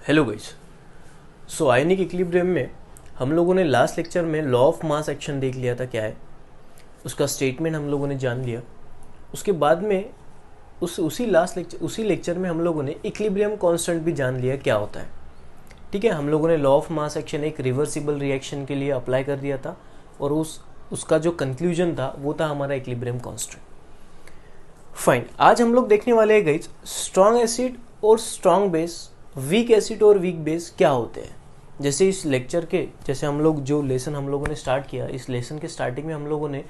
Hello guys. So ionic equilibrium में हम लोगों ने लास्ट लेक्चर में लॉ ऑफ मास एक्शन देख लिया था, क्या है उसका स्टेटमेंट हम लोगों ने जान लिया। उसके बाद में उसी लेक्चर में हम लोगों ने इक्विलिब्रियम कांस्टेंट भी जान लिया क्या होता है। ठीक है, हम लोगों ने लॉ ऑफ मास एक्शन एक रिवर्सिबल रिएक्शन के लिए अप्लाई कर दिया था और उसका जो कंक्लूजन था वो था हमारा इक्विलिब्रियम कांस्टेंट। फाइन, आज हम लोग देखने वाले हैं गाइस स्ट्रॉन्ग एसिड और स्ट्रॉन्ग बेस, वीक एसिड और वीक बेस क्या होते हैं। जैसे इस लेक्चर के हम लोग जो लेसन हम लोगों ने स्टार्ट किया, इस लेसन के स्टार्टिंग में हम लोगों ने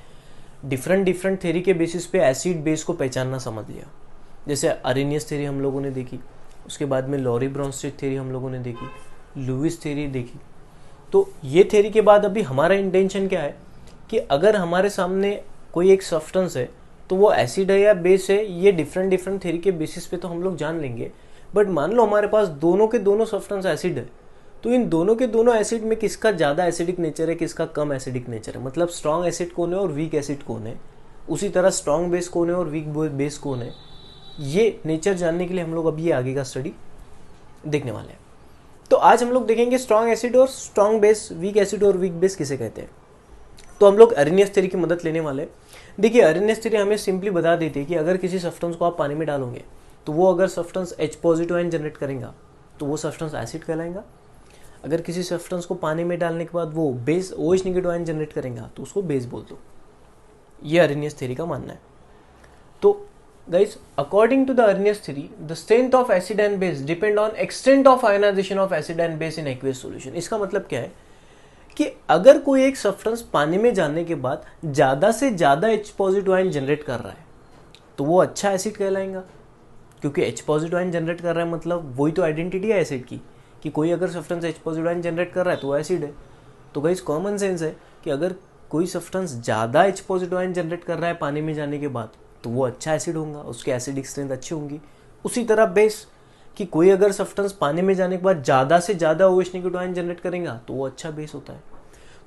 डिफरेंट थ्योरी के बेसिस पे एसिड बेस को पहचानना समझ लिया। जैसे अरेनियस थ्योरी हम लोगों ने देखी, उसके बाद में लॉरी ब्रोंस्टेड थ्योरी हम लोगों ने देखी, लुईस थ्योरी देखी। तो ये थ्योरी के बाद अभी हमारा इंटेंशन क्या है कि अगर हमारे सामने कोई एक सब्सटेंस है तो वो एसिड है या बेस है, ये डिफरेंट थ्योरी के बेसिस पे तो हम लोग जान लेंगे। बट मान लो हमारे पास दोनों के दोनों सब्सटेंस एसिड है, तो इन दोनों के दोनों एसिड में किसका ज़्यादा एसिडिक नेचर है, किसका कम एसिडिक नेचर है, मतलब स्ट्रॉन्ग एसिड कौन है और वीक एसिड कौन है, उसी तरह स्ट्रॉन्ग बेस कौन है और वीक बेस कौन है, ये नेचर जानने के लिए हम लोग अभी आगे का स्टडी देखने वाले हैं। तो आज हम लोग देखेंगे स्ट्रॉन्ग एसिड और स्ट्रॉन्ग बेस, वीक एसिड और वीक बेस किसे कहते हैं। तो हम लोग अरेनियस थ्योरी की मदद लेने वाले हैं। देखिए, अरेनियस थ्योरी हमें सिंपली बता देती है कि अगर किसी सब्सटेंस को आप पानी में डालोगे तो वो अगर substance H positive ion generate करेगा तो वो सब्सटेंस एसिड कहलाएगा। अगर किसी सब्सटेंस को पानी में डालने के बाद वो base OH negative ion generate करेगा तो उसको बेस बोल दो। ये अरेनियस थ्योरी का मानना है। तो guys, according to the Arrhenius theory, the strength of acid and base depend on extent of ionisation of acid and base in aqueous solution. इसका मतलब क्या है कि अगर कोई एक सब्सटेंस पानी में जाने के बाद ज़्यादा से ज़्यादा H पॉजिटिव आयन जनरेट कर रहा है तो वो अच्छा एसिड कहलाएगा, क्योंकि H पॉजिटिव आयन जनरेट कर रहा है मतलब वही तो आइडेंटिटी है एसिड की, कि कोई अगर substance H positive ion generate कर रहा है तो वो एसिड है। तो गाइस, कॉमन सेंस है कि अगर कोई सब्सटेंस ज़्यादा H पॉजिटिव आयन जनरेट कर रहा है पानी में जाने के बाद तो वो अच्छा एसिड होगा, उसकी एसिडिक स्ट्रेंथ अच्छी होंगी। उसी तरह बेस, कि कोई अगर सब्सटेंस पानी में जाने के बाद ज़्यादा से ज़्यादा OH नेगेटिव आयन जनरेट करेगा तो वो अच्छा बेस होता है।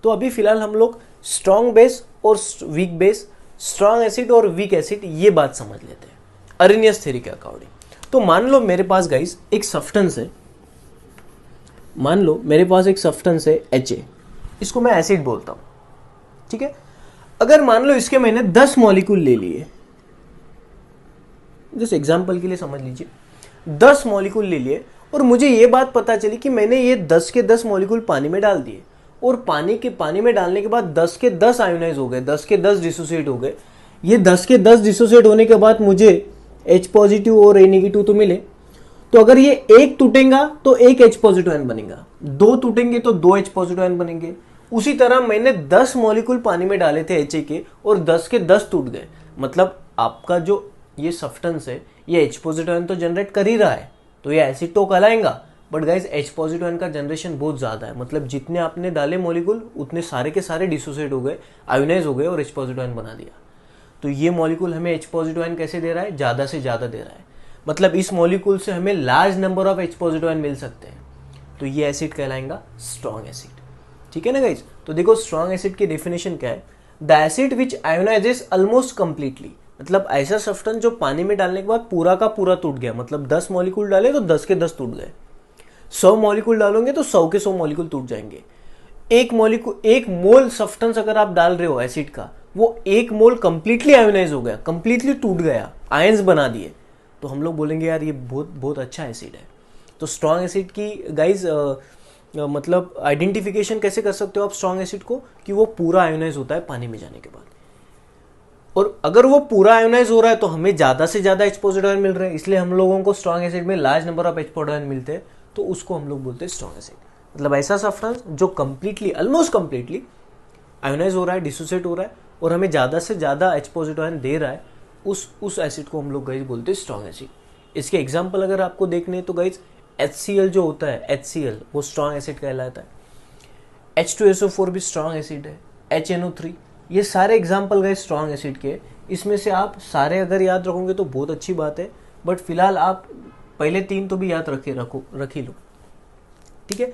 तो अभी फिलहाल हम लोग स्ट्रॉन्ग बेस और वीक बेस, स्ट्रॉन्ग एसिड और वीक एसिड, ये बात समझ लेते हैं अरेनियस थ्योरी के अकॉर्डिंग। तो मान लो मेरे पास गाइस एक सब्सटेंस है, मान लो मेरे पास एक सब्सटेंस है HA, इसको मैं एसिड बोलता हूं। ठीक है, अगर मान लो इसके मैंने 10 मॉलिक्यूल ले लिए, जैसे एग्जांपल के लिए समझ लीजिए 10 मॉलिक्यूल ले लिए, और मुझे ये बात पता चली कि मैंने ये 10 के 10 मॉलिक्यूल पानी में डाल दिए, और पानी में डालने के बाद 10 के 10 आयोनाइज हो गए, 10 के 10 डिसोसिएट हो गए। ये 10 के 10 डिसोसिएट होने के बाद मुझे H पॉजिटिव और A नेगेटिव तो मिले। तो अगर ये एक टूटेगा तो एक H पॉजिटिव आयन बनेगा, दो टूटेंगे तो दो H पॉजिटिव आयन बनेंगे। उसी तरह मैंने 10 मॉलिक्यूल पानी में डाले थे HA के, और 10 के 10 टूट गए, मतलब आपका जो ये सब्सटेंस है ये H पॉजिटिव आयन तो जनरेट कर ही रहा है, तो ये एसिड तो कहलाएगा। But guys, H positive ion का जनरेशन बहुत ज़्यादा है, मतलब जितने आपने डाले मॉलिक्यूल उतने सारे के सारे डिसोसिएट हो गए, आयोनाइज हो गए और H पॉजिटिव आयन बना दिया। तो ये मॉलिक्यूल हमें H पॉजिटिव आयन कैसे दे रहा है, ज़्यादा से ज़्यादा दे रहा है, मतलब इस मॉलिक्यूल से हमें large number of H positive ion मिल सकते हैं। तो ये एसिड कहलाएगा स्ट्रॉन्ग एसिड। ठीक है ना गाइज। तो देखो, स्ट्रॉन्ग एसिड की डेफिनेशन क्या है, the acid which ionises almost completely, मतलब ऐसा सब्सटेंस जो पानी में डालने के बाद पूरा का पूरा टूट गया, मतलब 10 मॉलिक्यूल डाले तो 10 के 10 टूट गए, 100 मॉलिक्यूल डालोगे तो 100 के 100 मॉलिक्यूल टूट जाएंगे। एक मोल सब्सटेंस अगर आप डाल रहे हो एसिड का, वो एक मोल कंप्लीटली आयोनाइज हो गया, कंप्लीटली टूट गया, आयंस बना दिए, तो हम लोग बोलेंगे यार ये बहुत बहुत अच्छा एसिड है। तो स्ट्रॉन्ग एसिड की गाइज मतलब आइडेंटिफिकेशन कैसे कर सकते हो आप स्ट्रॉन्ग एसिड को, कि वो पूरा आयोनाइज होता है पानी में जाने के बाद, और अगर वो पूरा आयोनाइज हो रहा है तो हमें ज्यादा से ज्यादा H पॉजिटिव आयन मिल रहे हैं, इसलिए हम लोगों को स्ट्रॉन्ग एसिड में large number of H positive ion मिलते हैं, तो उसको हम लोग बोलते हैं स्ट्रॉन्ग एसिड। मतलब ऐसा सब्सटेंस जो कंप्लीटली, ऑलमोस्ट कंप्लीटली आयोनाइज हो रहा है, डिसोसिएट हो रहा है, और हमें ज्यादा से ज्यादा H पॉजिटिव आयन दे रहा है, उस एसिड को हम लोग गाइस बोलते हैं स्ट्रॉन्ग एसिड। इसके एग्जाम्पल अगर आपको देखने हैं तो गाइस HCl जो होता है, HCl वो स्ट्रॉन्ग एसिड कहलाता है। H2SO4 भी स्ट्रॉन्ग एसिड है, HNO3, ये सारे एग्जाम्पल गाइस स्ट्रॉन्ग एसिड के। इसमें से आप सारे अगर याद रखोगे तो बहुत अच्छी बात है, बट फिलहाल आप पहले 3 तो भी याद रख ही लो। ठीक है,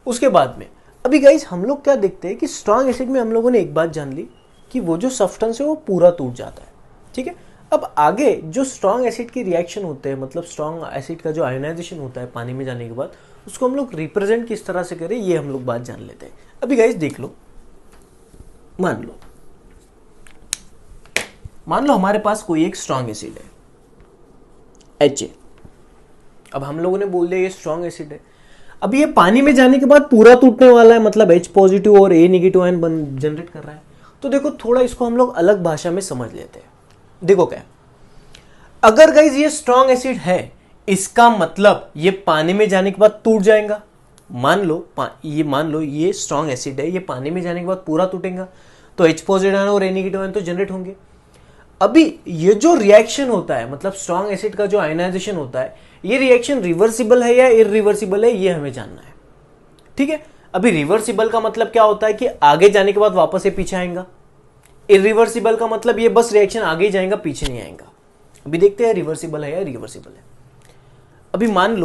उसके बाद में अभी गाइस हम लोग क्या देखते हैं कि स्ट्रॉन्ग एसिड में हम लोगों ने एक बात जान ली कि वो जो सब्सटेंस है वो पूरा टूट जाता है। ठीक है, अब आगे जो स्ट्रॉन्ग एसिड की रिएक्शन होते हैं, मतलब स्ट्रॉन्ग एसिड का जो आयोनाइजेशन होता है पानी में जाने के बाद, उसको हम लोग रिप्रेजेंट किस तरह से करें ये हम लोग बात जान लेते हैं। अभी गाइस देख लो, मान लो हमारे पास कोई एक स्ट्रॉन्ग एसिड है HA। अब हम लोगों ने बोल दिया ये स्ट्रॉन्ग एसिड है। अब ये पानी में जाने के बाद पूरा टूटने वाला है, मतलब H पॉजिटिव और A नेगेटिव आयन जनरेट कर रहा है। तो देखो थोड़ा इसको हम लोग अलग भाषा में समझ लेते हैं। देखो क्या, अगर गाइज ये स्ट्रॉन्ग एसिड है, इसका मतलब ये पानी में जाने के बाद टूट जाएगा। मान लो ये स्ट्रॉन्ग एसिड है, ये पानी में जाने के बाद पूरा टूटेगा, तो H पॉजिटिव आयन और A नेगेटिव आयन तो जनरेट होंगे। अभी ये जो रिएक्शन होता है, मतलब स्ट्रॉन्ग एसिड का जो आयनाइजेशन होता है, ये रिएक्शन रिवर्सिबल है या इरिवर्सिबल है, ये हमें जानना है। ठीक है, अभी रिवर्सिबल का मतलब क्या होता है कि आगे जाने के बाद वापस ये पीछे आएगा। इरिवर्सिबल का मतलब ये बस रिएक्शन आगे ही जाएगा, पीछे नहीं आएगा। अभी देखते हैं रिवर्सिबल है या रिवर्सिबल है। अभी मान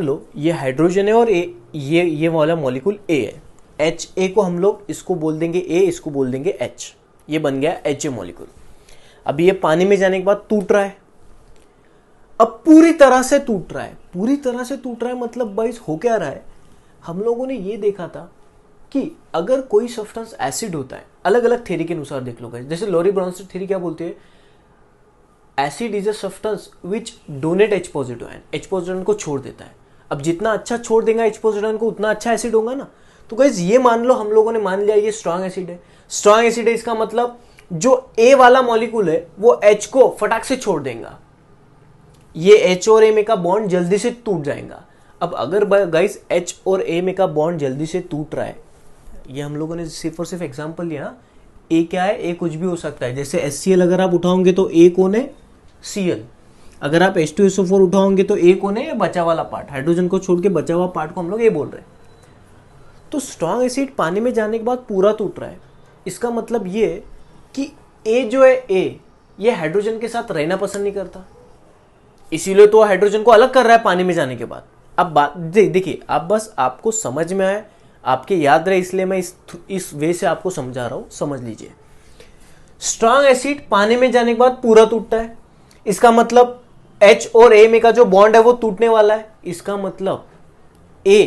लो ये हाइड्रोजन है और ये वाला मॉलिक्यूल A है। HA को हम लोग इसको बोल देंगे A, इसको बोल देंगे H। ये बन गया HA मॉलिक्यूल। अभी ये पानी में जाने के बाद टूट रहा है। अब पूरी तरह से टूट रहा है मतलब बाइस हो क्या रहा है, हम लोगों ने ये देखा था कि अगर कोई सब्सटेंस एसिड होता है, अलग अलग थ्योरी के अनुसार देख लो गाइस, जैसे लॉरी ब्रॉन्सन थ्योरी क्या बोलती है, acid is a substance which donate H positive ion, H positive ion को छोड़ देता है। अब जितना अच्छा छोड़ देगा H पॉजिटिव आयन को, उतना अच्छा एसिड होगा ना। तो गाइस ये मान लो, हम लोगों ने मान लिया ये स्ट्रॉन्ग एसिड है। इसका मतलब जो A वाला मॉलिक्यूल है वो H को फटाक से छोड़ देगा, ये H और A में का बॉन्ड जल्दी से टूट जाएगा। अब अगर गाइस H और A में का बॉन्ड जल्दी से टूट रहा है, ये हम लोगों ने सिर्फ और सिर्फ एग्जांपल लिया। A क्या है, A कुछ भी हो सकता है। जैसे HCl अगर आप उठाओगे तो A कौन है, Cl। अगर आप H2SO4 उठाओगे तो A कौन है, ये बचा वाला पार्ट, हाइड्रोजन को छोड़ के बचा हुआ पार्ट को हम लोग A बोल रहे हैं। तो स्ट्रॉन्ग एसिड पानी में जाने के बाद पूरा टूट रहा है, इसका मतलब ये कि A जो है A, ये हाइड्रोजन के साथ रहना पसंद नहीं करता, इसीलिए तो हाइड्रोजन को अलग कर रहा है पानी में जाने के बाद। अब बात देखिए, आप बस आपको समझ में आए, आपके याद रहे, इसलिए मैं इस वे से आपको समझा रहा हूं, समझ लीजिए। स्ट्रॉन्ग एसिड पानी में जाने के बाद पूरा टूटता है, इसका मतलब H और A में का जो बॉन्ड है वो टूटने वाला है। इसका मतलब A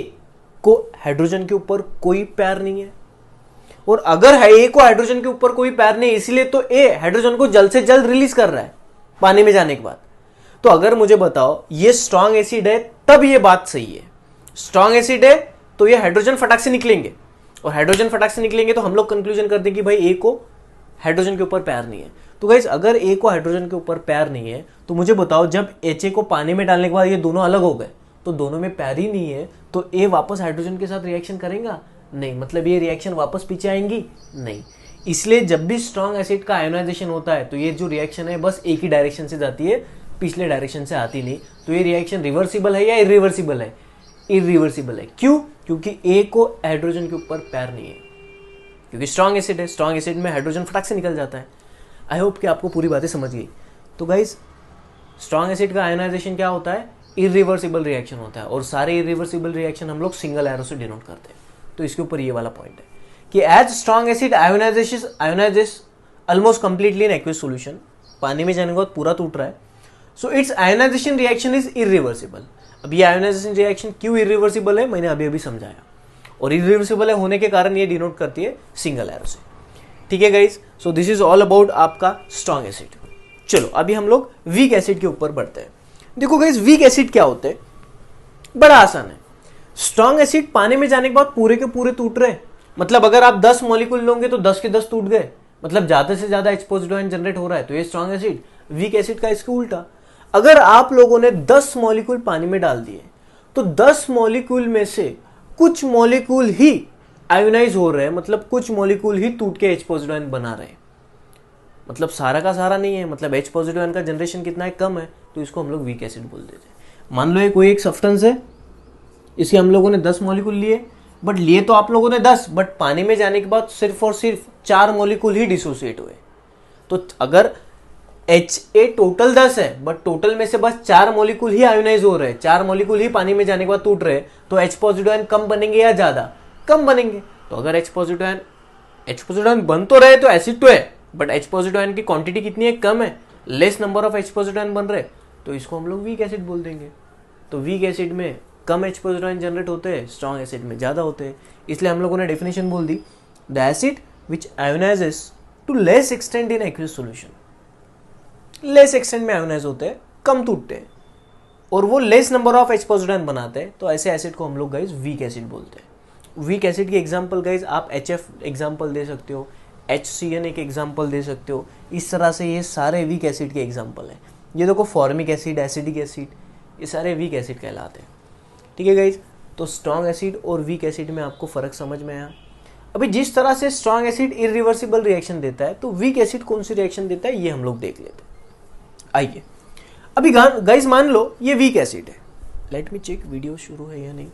को हाइड्रोजन के ऊपर कोई पैर नहीं है, और अगर A को हाइड्रोजन के ऊपर कोई पैर नहीं, इसलिए तो A हाइड्रोजन को जल्द से जल्द रिलीज कर रहा है पानी में जाने के बाद। तो अगर मुझे बताओ ये स्ट्रॉन्ग एसिड है, तब ये बात सही है। स्ट्रॉन्ग एसिड है तो ये हाइड्रोजन फटाक से निकलेंगे, और हाइड्रोजन फटाक से निकलेंगे तो हम लोग कंक्लूजन कर देंगे कि भाई A को हाइड्रोजन के ऊपर पैर नहीं है। तो गाइस अगर A को हाइड्रोजन के ऊपर पैर नहीं है, तो मुझे बताओ जब HA को पानी में डालने के बाद ये दोनों अलग हो गए, तो दोनों में पैर ही नहीं है, तो A वापस हाइड्रोजन के साथ रिएक्शन करेगा नहीं, मतलब ये रिएक्शन वापस पीछे आएंगी नहीं। इसलिए जब भी स्ट्रॉन्ग एसिड का आयोनाइजेशन होता है तो ये जो रिएक्शन है बस एक ही डायरेक्शन से जाती है, पिछले डायरेक्शन से आती नहीं। तो ये रिएक्शन रिवर्सिबल है या इरिवर्सिबल है, इरिवर्सिबल है। क्यों? क्योंकि A को हाइड्रोजन के ऊपर पैर नहीं है, क्योंकि स्ट्रॉन्ग एसिड है, स्ट्रॉन्ग एसिड में हाइड्रोजन फटाक से निकल जाता है। आई होप कि आपको पूरी बातें समझ गई। तो गाइस स्ट्रॉन्ग एसिड का आयोनाइजेशन क्या होता है, इरिवर्सिबल रिएक्शन होता है, और सारे इरिवर्सिबल रिएक्शन हम लोग सिंगल एरो से डिनोट करते हैं। तो इसके ऊपर ये वाला पॉइंट है कि as strong acid ionises almost completely in aqueous solution, पानी में जाने के बाद पूरा टूट रहा है, so its ionisation reaction is irreversible. अब ये आयोनाइजेशन रिएक्शन क्यों इरिवर्सिबल है, मैंने अभी समझाया, और इरिवर्सिबल होने के कारण ये डिनोट करती है सिंगल एरो से। ठीक है guys, so this is all about आपका स्ट्रॉन्ग एसिड। चलो अभी हम लोग वीक एसिड के ऊपर बढ़ते हैं। देखो गाइस वीक एसिड क्या होते हैं, बड़ा आसान है। स्ट्रॉन्ग एसिड पानी में जाने के बाद पूरे के पूरे टूट रहे, मतलब अगर आप 10 मॉलिक्यूल लोगे तो 10 के 10 टूट गए, मतलब ज्यादा से ज्यादा H पॉजिटिव आयन जनरेट हो रहा है, तो ये स्ट्रॉन्ग एसिड। वीक एसिड का इसके उल्टा, अगर आप लोगों ने 10 मॉलिक्यूल पानी में डाल दिए तो 10 मॉलिक्यूल में से कुछ मॉलिक्यूल ही आयोनाइज हो रहे हैं, मतलब कुछ मॉलिक्यूल ही टूट के H पॉजिटिव आयन बना रहे हैं, मतलब सारा का सारा नहीं है, मतलब H पॉजिटिव आयन का जनरेशन कितना है, कम है, तो इसको हम लोग वीक एसिड बोल देते हैं। मान लो ये कोई एक सब्सटेंस है, इसके हम लोगों ने 10 मॉलिक्यूल लिए, बट लिए तो आप लोगों ने 10, बट पानी में जाने के बाद सिर्फ और सिर्फ 4 मॉलिक्यूल ही डिसोसिएट हुए। तो अगर HA टोटल 10 है, बट टोटल में से बस 4 मॉलिक्यूल ही आयोनाइज हो रहे हैं, 4 मॉलिक्यूल ही पानी में जाने के बाद टूट रहे हैं, तो H पॉजिटिव आयन कम बनेंगे या ज्यादा? कम बनेंगे। तो अगर H पॉजिटिव आयन बन तो रहे तो एसिड तो है, बट H पॉजिटिव आयन की क्वांटिटी कितनी है, कम है, less number of H positive ion बन रहे, तो इसको हम लोग वीक एसिड बोल देंगे। तो वीक एसिड में कम H पॉजिटिव आयन जनरेट होते हैं, स्ट्रॉन्ग एसिड में ज़्यादा होते हैं। इसलिए हम लोगों ने डेफिनेशन बोल दी, the acid which ionises to less extent in aqueous solution. Less extent में आयोनाइज होते हैं, कम टूटते हैं, और वो less number of H positive ion बनाते हैं, तो ऐसे एसिड को हम लोग गाइज वीक एसिड बोलते हैं। वीक एसिड की एग्जांपल गाइज आप HF एग्जांपल दे सकते हो, HCN एक एग्जांपल दे सकते हो। इस तरह से ये सारे वीक एसिड के एग्जांपल हैं। ये देखो फॉर्मिक एसिड, एसिडिक एसिड, ये सारे वीक एसिड कहलाते हैं। ठीक है गाइज, तो स्ट्रॉन्ग एसिड और वीक एसिड में आपको फ़र्क समझ में आया। अभी जिस तरह से स्ट्रॉन्ग एसिड इरिवर्सिबल रिएक्शन देता है, तो वीक एसिड कौन सी रिएक्शन देता है ये हम लोग देख लेते हैं। आइए, अभी गाइज मान लो ये वीक एसिड है। लेट मी चेक वीडियो शुरू है या नहीं,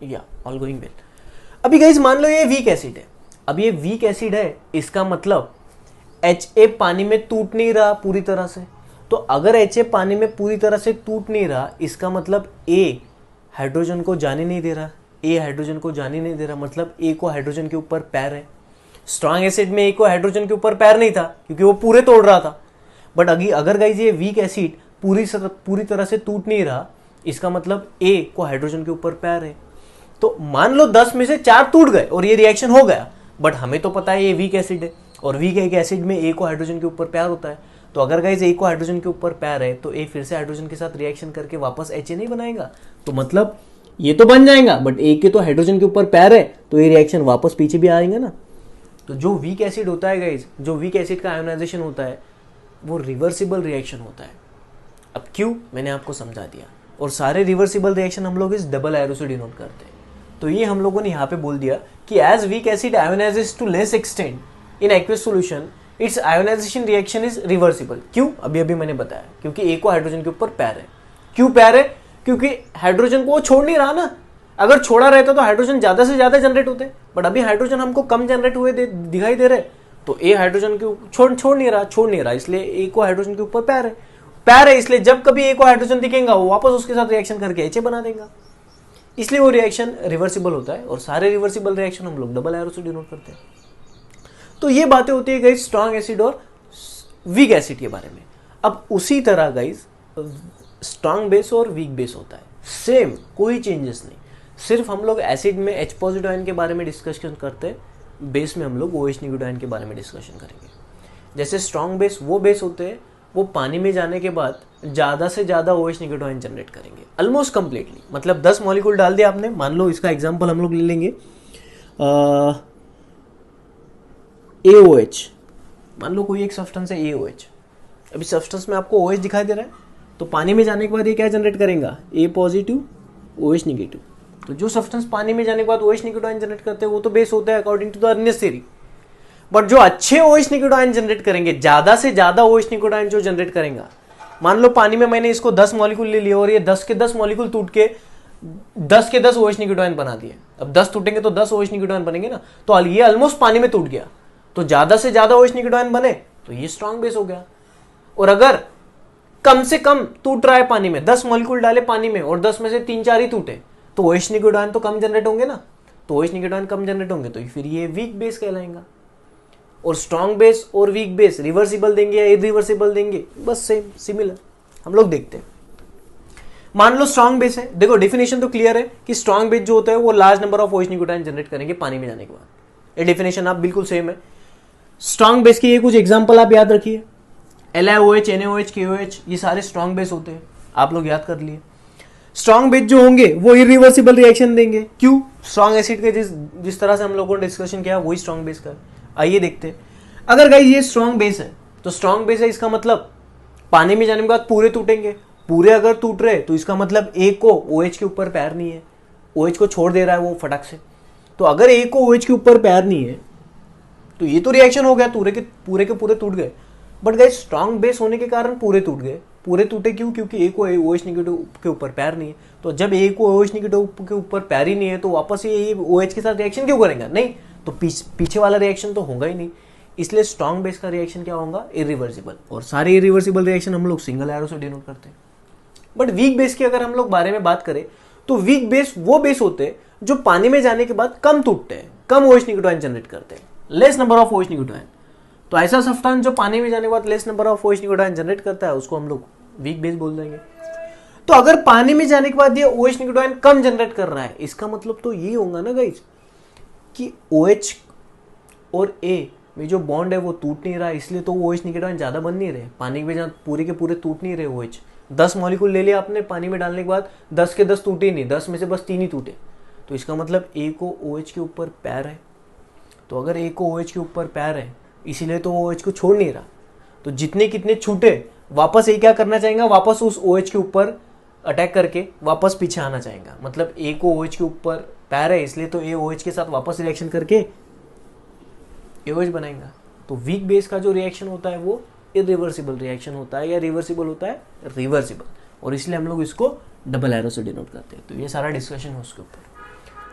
या ऑल गोइंग वेल। अभी गाइज मान लो ये वीक एसिड है। अब ये वीक एसिड है, इसका मतलब HA पानी में टूट नहीं रहा पूरी तरह से। तो अगर HA पानी में पूरी तरह से टूट नहीं रहा, इसका मतलब A हाइड्रोजन को जाने नहीं दे रहा। A हाइड्रोजन को जाने नहीं दे रहा, मतलब A को हाइड्रोजन के ऊपर पैर है। स्ट्रॉन्ग एसिड में A को हाइड्रोजन के ऊपर पैर नहीं था, क्योंकि वो पूरे तोड़ रहा था। बट अगर गाइज ये वीक एसिड पूरी तरह से टूट नहीं रहा, इसका मतलब A को हाइड्रोजन के ऊपर पैर है। तो मान लो 10 में से 4 टूट गए और ये रिएक्शन हो गया, बट हमें तो पता है ये वीक एसिड है, और वीक एक एसिड में A को हाइड्रोजन के ऊपर पैर होता है। तो अगर गाइज A को हाइड्रोजन के ऊपर पैर है, तो A फिर से हाइड्रोजन के साथ रिएक्शन करके वापस HA नहीं बनाएगा। तो मतलब ये तो बन जाएगा, बट A के तो हाइड्रोजन के ऊपर पैर है, तो ये रिएक्शन वापस पीछे भी आएंगे ना। तो जो वीक एसिड होता है गाइज, जो वीक एसिड का आयोनाइजेशन होता है, वो रिवर्सिबल रिएक्शन होता है। अब क्यों, मैंने आपको समझा दिया। और सारे रिवर्सिबल रिएक्शन हम लोग इस डबल एरो से डिनोट करते हैं। तो ये हम लोगों ने यहाँ पे बोल दिया कि as weak acid ionises to less extent in aqueous solution, its ionisation reaction is reversible. क्यों, अभी मैंने बताया, क्योंकि A को हाइड्रोजन के ऊपर पैर है। क्यों पैर है, क्योंकि हाइड्रोजन को वो छोड़ नहीं रहा ना। अगर छोड़ा रहता तो हाइड्रोजन ज्यादा से ज्यादा जनरेट होते, बट अभी हाइड्रोजन हमको कम जनरेट हुए दिखाई दे रहे, तो A हाइड्रोजन के छोड़ नहीं रहा, इसलिए A को हाइड्रोजन के ऊपर पैर है, इसलिए जब कभी A को हाइड्रोजन दिखेगा, वो वापस उसके साथ रिएक्शन करके HA बना देगा, इसलिए वो रिएक्शन रिवर्सिबल होता है। और सारे रिवर्सिबल रिएक्शन हम लोग डबल एरो से डिनोट करते हैं। तो ये बातें होती है गाइज स्ट्रॉन्ग एसिड और वीक एसिड के बारे में। अब उसी तरह गाइज स्ट्रॉन्ग बेस और वीक बेस होता है, सेम, कोई चेंजेस नहीं। सिर्फ हम लोग एसिड में H पॉजिटिव आयन के बारे में डिस्कशन करते हैं, बेस में हम लोग OH नेगेटिव आयन के बारे में डिस्कशन करेंगे। जैसे स्ट्रॉन्ग बेस वो बेस होते हैं, वो पानी में जाने के बाद ज़्यादा से ज़्यादा OH नेगेटिव आयन जनरेट करेंगे, ऑलमोस्ट कंप्लीटली। मतलब 10 मॉलिक्यूल डाल दिया आपने, मान लो इसका एग्जांपल हम लोग ले लेंगे AOH। मान लो कोई एक सब्सटेंस है AOH। अभी सब्सटेंस में आपको OH दिखाई दे रहा है, तो पानी में जाने के बाद ये क्या जनरेट करेगा, A पॉजिटिव OH नेगेटिव। तो जो सब्सटेंस पानी में जाने के बाद OH नेगेटिव आयन जनरेट करते हैं, वो तो बेस होता है according to the Arrhenius theory. But जो अच्छे OH नेगेटिव आयन जनरेट करेंगे, ज्यादा से ज्यादा OH नेगेटिव आयन जो जनरेट करेगा, मान लो पानी में मैंने इसको 10 मॉलिक्यूल ले लिया और ये 10 के 10 मॉलिक्यूल टूट के 10 के 10 OH नेगेटिव आयन बना दिए। अब 10 टूटेंगे तो 10 OH नेगेटिव आयन बनेंगे ना, तो ये ऑलमोस्ट पानी में टूट गया। तो ज्यादा से ज्यादा OH नेगेटिव आयन बने तो ये स्ट्रॉन्ग बेस हो गया। और अगर कम से कम टूट रहा है पानी में, 10 मॉलिक्यूल डाले पानी में और 10 में से 3-4 ही टूटे, तो OH नेगेटिव आयन तो कम जनरेट होंगे ना। तो OH नेगेटिव आयन कम जनरेट होंगे तो फिर ये वीक बेस कहलाएगा। और स्ट्रॉन्ग बेस और वीक बेस रिवर्सिबल देंगे या इरिवर्सिबल देंगे, बस सेम सिमिलर हम लोग देखते हैं। मान लो स्ट्रॉन्ग बेस है, देखो डेफिनेशन तो क्लियर है कि स्ट्रॉन्ग बेस जो होता है वो large number of OH negative ion generate करेंगे पानी में जाने के बाद। ये डेफिनेशन आप बिल्कुल सेम है। स्ट्रॉन्ग बेस के ये कुछ एग्जांपल आप याद रखिए, LiOH, NaOH, KOH, ये सारे स्ट्रॉन्ग बेस होते हैं, आप लोग याद कर लिए। स्ट्रॉन्ग बेस जो होंगे वो इरिवर्सिबल रिएक्शन देंगे। क्यों, स्ट्रॉन्ग एसिड के जिस तरह से हम लोगों ने डिस्कशन किया वही स्ट्रॉन्ग बेस का। आइए देखते हैं। अगर गाइस ये स्ट्रॉन्ग बेस है, तो स्ट्रॉन्ग बेस है, इसका मतलब पानी में जाने के बाद पूरे टूटेंगे। पूरे अगर टूट रहे तो इसका मतलब A को OH के ऊपर पैर नहीं है, OH को छोड़ दे रहा है वो फटक से। तो अगर A को OH के ऊपर पैर नहीं है तो ये तो रिएक्शन हो गया, पूरे के पूरे टूट गए। बट गाइस स्ट्रॉन्ग बेस होने के कारण पूरे टूट गए। पूरे टूटे क्यों, क्योंकि A को OH नेगेटिव के ऊपर पैर नहीं है। तो जब A को OH नेगेटिव के ऊपर पैर ही नहीं है तो वापस ये OH के साथ रिएक्शन क्यों करेगा, नहीं तो पीछे वाला रिएक्शन तो होगा ही नहीं। इसलिए स्ट्रॉन्ग बेस का रिएक्शन क्या होगा, इरिवर्सिबल। और सारे इरिवर्सिबल रिएक्शन हम लोग सिंगल एरो से डिनोट करते हैं। बट वीक बेस की अगर हम लोग बारे में बात करें तो वीक बेस वो बेस होते हैं जो पानी में जाने के बाद कम टूटते हैं, कम OH नेगेटिव आयन जनरेट करते हैं। लेस नंबर ऑफ OH न्यूक्लियोटाइन। तो ऐसा सब्सटेंस जो पानी में जाने के बाद लेस नंबर ऑफ OH न्यूक्लियोटाइन जनरेट करता है उसको हम लोग वीक बेस बोल देंगे। तो अगर पानी में जाने के बाद ये OH न्यूक्लियोटाइन कम जनरेट कर रहा है, इसका मतलब तो ये होगा ना गाइस कि OH और A में जो बॉन्ड है वो टूट नहीं रहा, इसलिए तो OH न्यूक्लियोटाइन ज्यादा बन नहीं रहे। पानी में जहाँ पूरे के पूरे टूट नहीं रहे OH, 10 मॉलिक्यूल ले लिया आपने पानी में डालने के बाद, 10 के 10 टूटे नहीं, 10 में से बस 3 ही टूटे। तो इसका मतलब A को OH के ऊपर पैर है। तो अगर A को OH के ऊपर पैर है इसीलिए तो OH को छोड़ नहीं रहा। तो जितने कितने छूटे वापस A क्या करना चाहेगा, वापस उस OH के ऊपर अटैक करके वापस पीछे आना चाहेगा। मतलब A को OH के ऊपर पैर है इसलिए तो A OH के साथ वापस रिएक्शन करके OH बनाएगा। तो वीक बेस का जो रिएक्शन होता है वो इरिवर्सिबल रिएक्शन होता है, या रिवर्सिबल होता है रिवर्सिबल, और इसलिए हम लोग इसको डबल एरो से डिनोट करते हैं। तो ये सारा डिस्कशन है उसके ऊपर।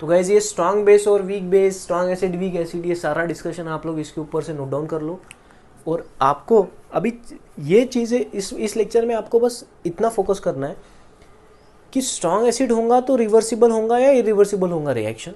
तो गाइज ये स्ट्रॉन्ग बेस और weak base, strong acid weak acid, ये सारा डिस्कशन आप लोग इसके ऊपर से नोट डाउन कर लो। और आपको अभी ये चीज़ें इस लेक्चर में आपको बस इतना फोकस करना है कि स्ट्रॉन्ग एसिड होगा तो रिवर्सिबल होगा या इरिवर्सिबल होगा रिएक्शन,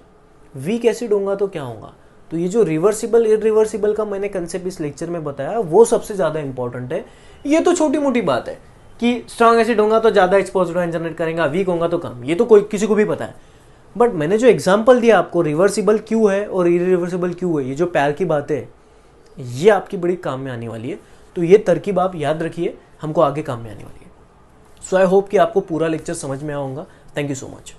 वीक एसिड होगा तो क्या होगा। तो ये जो रिवर्सिबल इरिवर्सिबल का मैंने कंसेप्ट इस लेक्चर में बताया वो सबसे ज़्यादा इंपॉर्टेंट है। ये तो छोटी मोटी बात है कि स्ट्रॉन्ग एसिड होगा तो ज़्यादा एक्सपोजिट जनरेट करेगा, वीक होगा तो कम, ये तो कोई किसी को भी पता है। बट मैंने जो एग्जाम्पल दिया आपको, रिवर्सिबल क्यों है और इरिवर्सिबल क्यों है, ये जो पैर की बात है ये आपकी बड़ी काम में आने वाली है। तो ये तरकीब आप याद रखिए, हमको आगे काम में आने वाली है। सो आई होप कि आपको पूरा लेक्चर समझ में आऊँगा। Thank you so much.